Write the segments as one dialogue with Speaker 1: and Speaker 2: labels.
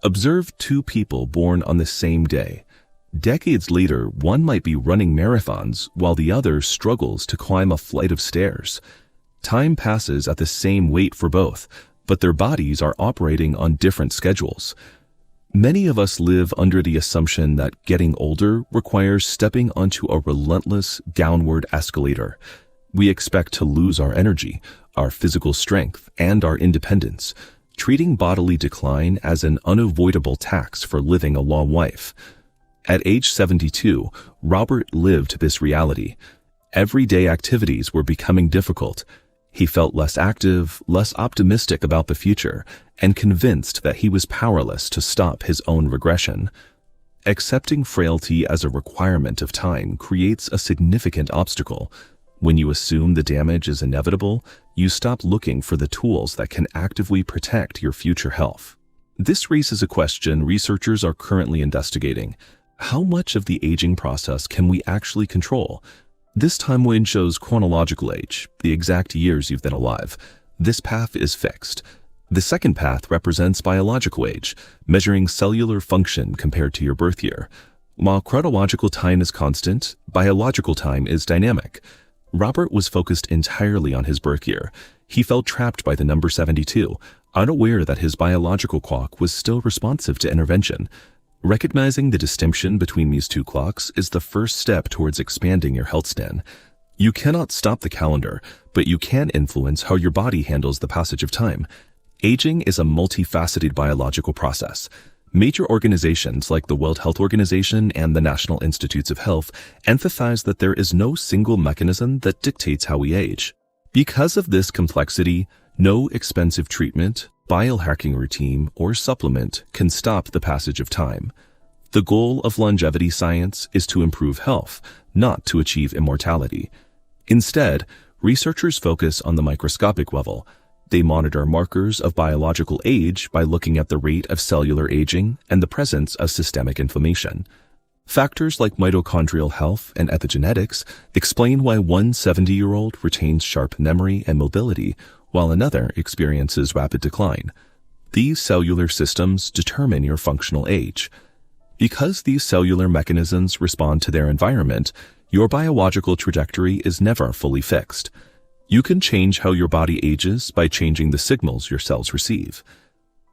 Speaker 1: Observe two people born on the same day. Decades later, one might be running marathons while the other struggles to climb a flight of stairs. Time passes at the same rate for both, but their bodies are operating on different schedules. Many of us live under the assumption that getting older requires stepping onto a relentless downward escalator. We expect to lose our energy, our physical strength, and our independence, treating bodily decline as an unavoidable tax for living a long life. At age 72, Robert lived this reality. Everyday activities were becoming difficult. He felt less active, less optimistic about the future, and convinced that he was powerless to stop his own regression. Accepting frailty as a requirement of time creates a significant obstacle. When you assume the damage is inevitable, you stop looking for the tools that can actively protect your future health. This raises a question researchers are currently investigating. How much of the aging process can we actually control? This timeline shows chronological age, the exact years you've been alive. This path is fixed. The second path represents biological age, measuring cellular function compared to your birth year. While chronological time is constant, biological time is dynamic. Robert was focused entirely on his birth year. He felt trapped by the number 72, unaware that his biological clock was still responsive to intervention. Recognizing the distinction between these two clocks is the first step towards expanding your health span. You cannot stop the calendar, but you can influence how your body handles the passage of time. Aging is a multifaceted biological process. Major organizations like the World Health Organization and the National Institutes of Health emphasize that there is no single mechanism that dictates how we age. Because of this complexity, no expensive treatment, biohacking routine, or supplement can stop the passage of time. The goal of longevity science is to improve health, not to achieve immortality. Instead, researchers focus on the microscopic level. They monitor markers of biological age by looking at the rate of cellular aging and the presence of systemic inflammation. Factors like mitochondrial health and epigenetics explain why one 70-year-old retains sharp memory and mobility, while another experiences rapid decline. These cellular systems determine your functional age. Because these cellular mechanisms respond to their environment, your biological trajectory is never fully fixed. You can change how your body ages by changing the signals your cells receive.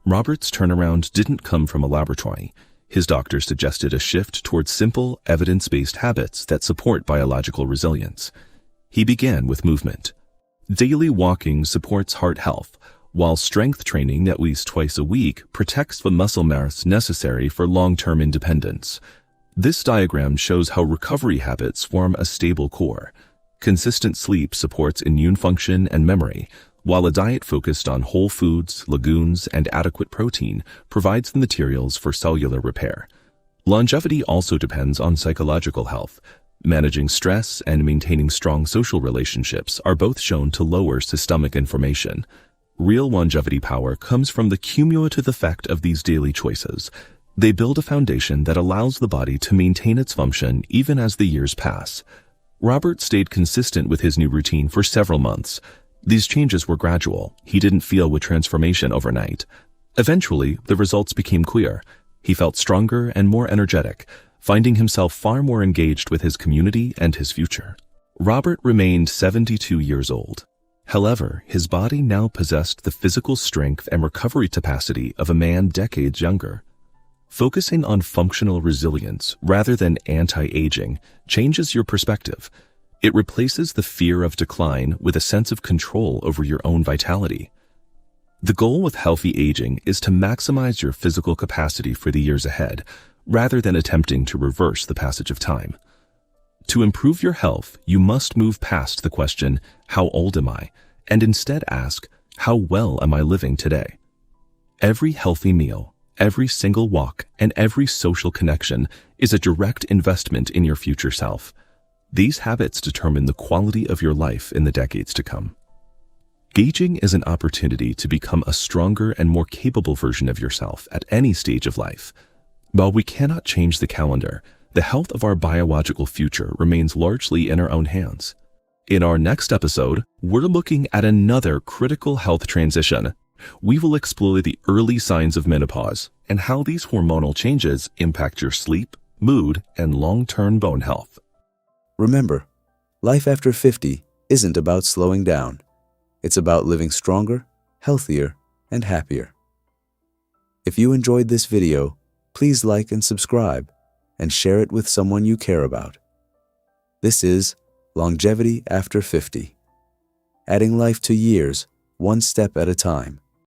Speaker 1: Robert's turnaround didn't come from a laboratory. His doctor suggested a shift towards simple, evidence-based habits that support biological resilience. He began with movement. Daily walking supports heart health, while strength training at least twice a week protects the muscle mass necessary for long-term independence. This diagram shows how recovery habits form a stable core. Consistent sleep supports immune function and memory, while a diet focused on whole foods, legumes, and adequate protein provides the materials for cellular repair. Longevity also depends on psychological health. Managing stress and maintaining strong social relationships are both shown to lower systemic inflammation. Real longevity power comes from the cumulative effect of these daily choices. They build a foundation that allows the body to maintain its function even as the years pass. Robert stayed consistent with his new routine for several months. These changes were gradual. He didn't feel a transformation overnight. Eventually, the results became clear. He felt stronger and more energetic, finding himself far more engaged with his community and his future. Robert remained 72 years old. However, his body now possessed the physical strength and recovery capacity of a man decades younger. Focusing on functional resilience rather than anti-aging changes your perspective. It replaces the fear of decline with a sense of control over your own vitality. The goal with healthy aging is to maximize your physical capacity for the years ahead, rather than attempting to reverse the passage of time. To improve your health, you must move past the question, "How old am I?" and instead ask, "How well am I living today?" Every healthy meal, every single walk, and every social connection is a direct investment in your future self. These habits determine the quality of your life in the decades to come. Aging is an opportunity to become a stronger and more capable version of yourself at any stage of life. While we cannot change the calendar, the health of our biological future remains largely in our own hands. In our next episode, we're looking at another critical health transition. We will explore the early signs of menopause, and how these hormonal changes impact your sleep, mood, and long-term bone health.
Speaker 2: Remember, life after 50 isn't about slowing down. It's about living stronger, healthier, and happier. If you enjoyed this video, please like and subscribe, and share it with someone you care about. This is Longevity After 50, adding life to years, one step at a time.